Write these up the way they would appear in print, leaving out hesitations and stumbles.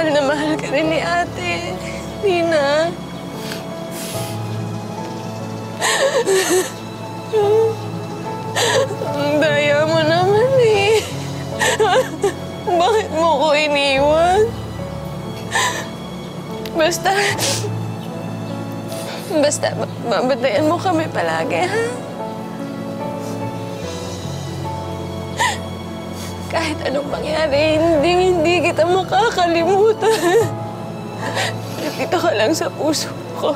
na mahal ka rin ni ate, Nina. Ang daya mo naman eh. Bakit mo ko iniwan? Basta babatayan mo kami palagi, ha? Kahit anong mangyari, hindi kita makakalimutan. Nandito ka lang sa puso ko.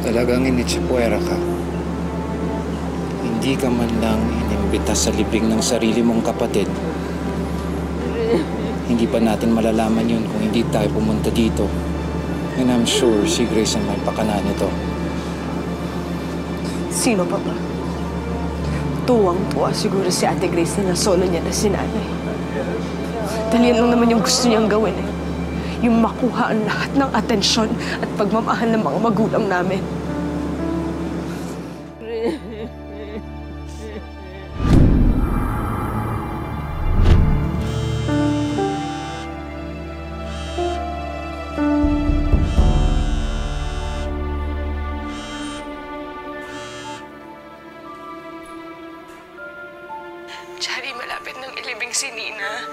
Talagang initsipuera ka. Hindi ka man lang inimbita sa libing ng sarili mong kapatid. Hindi pa natin malalaman yun kung hindi tayo pumunta dito. And I'm sure si Grace ang may pakana nito. Sino pa ba? Tuwang-tuwa siguro si Ate Grace na nasolo niya na si nanay. Dahil yan lang naman yung gusto niyang gawin eh. Yung makuha ang lahat ng atensyon at pagmamahal ng mga magulang namin. Chari, malapit nang ilibing si Nina.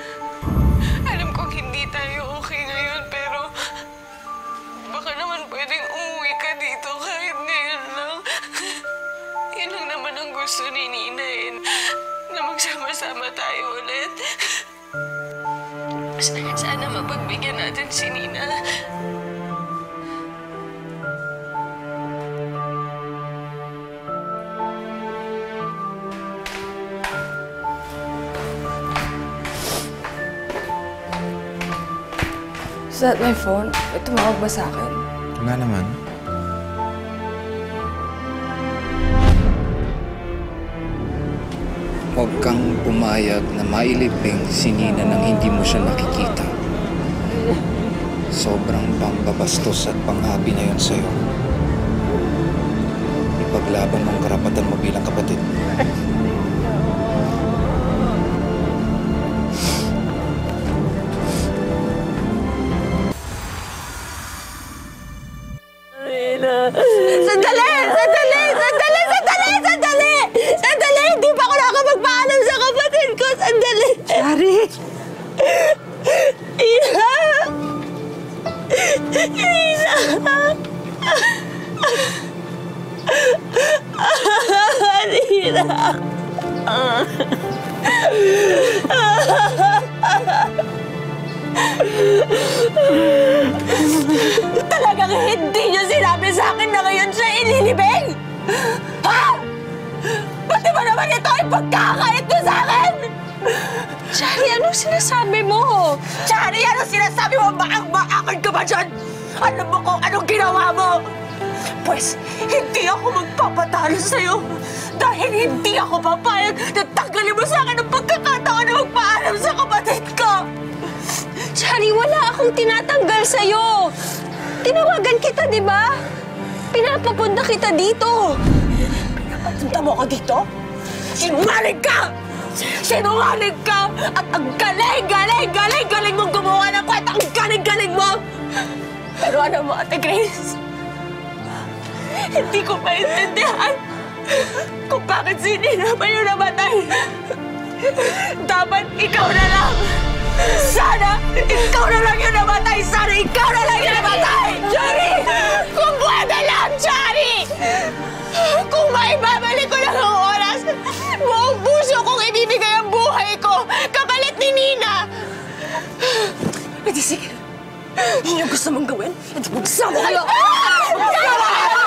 Alam kong hindi tayo okay ngayon, pero baka naman pwedeng umuwi ka dito kahit ngayon lang. Yan lang naman ang gusto ni Nina eh, na magsama-sama tayo ulit. Sana mapagbigyan natin si Nina. Is that my phone? May tumawag ba sa akin? Wala naman. Huwag kang pumayag na mailibing si Nina nang hindi mo siya nakikita. Sobrang pambabastos at panghabi na yun sa'yo. Ipaglaban mong karapatan mo bilang kapatid. Sandali! Sandali! Sandali! Sandali! Sandali! Sandali! Hindi pa ako nakapagpaalam sa kapatid ko! Sandali! Chari! Ina! Ina! Ina! Talagang hindi niyo sinabi sa akin na ngayon siya ililibing! Ha? Pati ba naman ito ay pagkakait niyo sa akin? Chari, anong sinasabi mo? Chari, anong sinasabi mo? Maang-maangan ka ba dyan? Alam mo kung anong ginawa mo? Pues, hindi ako magpapatalo sa'yo dahil hindi ako papayag na tanggalin mo sa akin ang pagkakataon na magpaalam sa kapatid ko! Chari, wala akong tinatanggal sa'yo. Tinawagan kita, di ba? Pinapapunta kita dito. Pinapapunta mo ako dito? Sinungaling ka! Sinungaling ka! At ang galing mong gumawa ng kwenta! Ang galing mo! Pero ano mo, Ate Grace? Hindi ko maintindihan kung bakit si Nina pa yung namatay. Dapat ikaw na lang! Sana ikaw na lang yung namatay! Sana ikaw na lang yung namatay! Chari! Kung pwede lang, Chari! Kung maibabalik ko lang ang oras, buong puso kong ibibigay ang buhay ko kapalit ni Nina! Pwede sige. Yun yung gusto mong gawin? Hindi magsama kayo! Magsama kayo!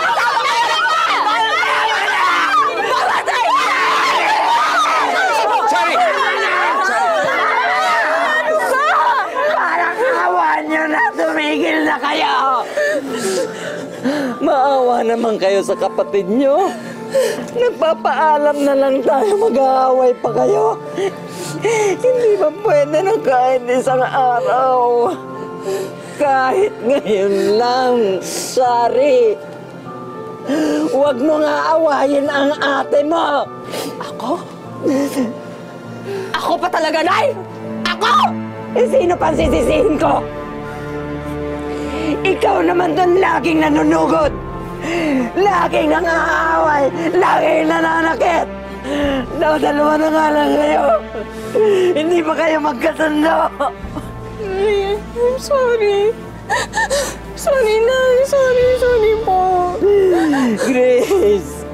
Tumigil na kayo! Maawa naman kayo sa kapatid nyo. Nagpapaalam na lang tayo, mag-aaway pa kayo. Hindi ba pwede na kahit isang araw? Kahit ngayon lang, Shari. Huwag mo nga awayin ang ate mo! Ako? Ako pa talaga, Nay! Ako! Eh, sino pang sisisihin ko? Ikaw naman doon laging nanunugod! Laging nangaaway! Laging nananakit! Dalawa na nga lang kayo! Hindi pa kayo magkasundo! Nay, I'm sorry. Sorry, Nay. Sorry po. Grace!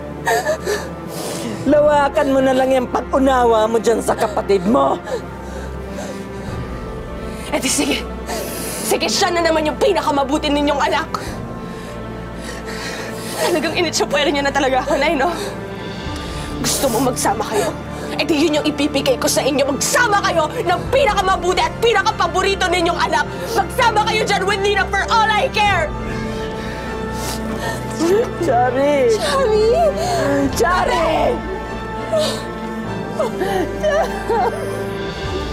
Lawakan mo na lang yung pag-unawa mo dyan sa kapatid mo! Eh di sige. Sige, siya na naman yung pinakamabuti ninyong anak. Talagang initsupwera niyo na talaga ako, Nay, no? Gusto mo magsama kayo? Eh di yun yung ipipigay ko sa inyo. Magsama kayo ng pinakamabuti at pinakapaborito ninyong anak. Magsama kayo dyan with Nina for all I care! Chari! Chari! Chari!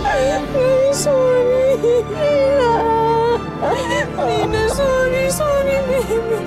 Ay, sorry. Nina, sorry, baby.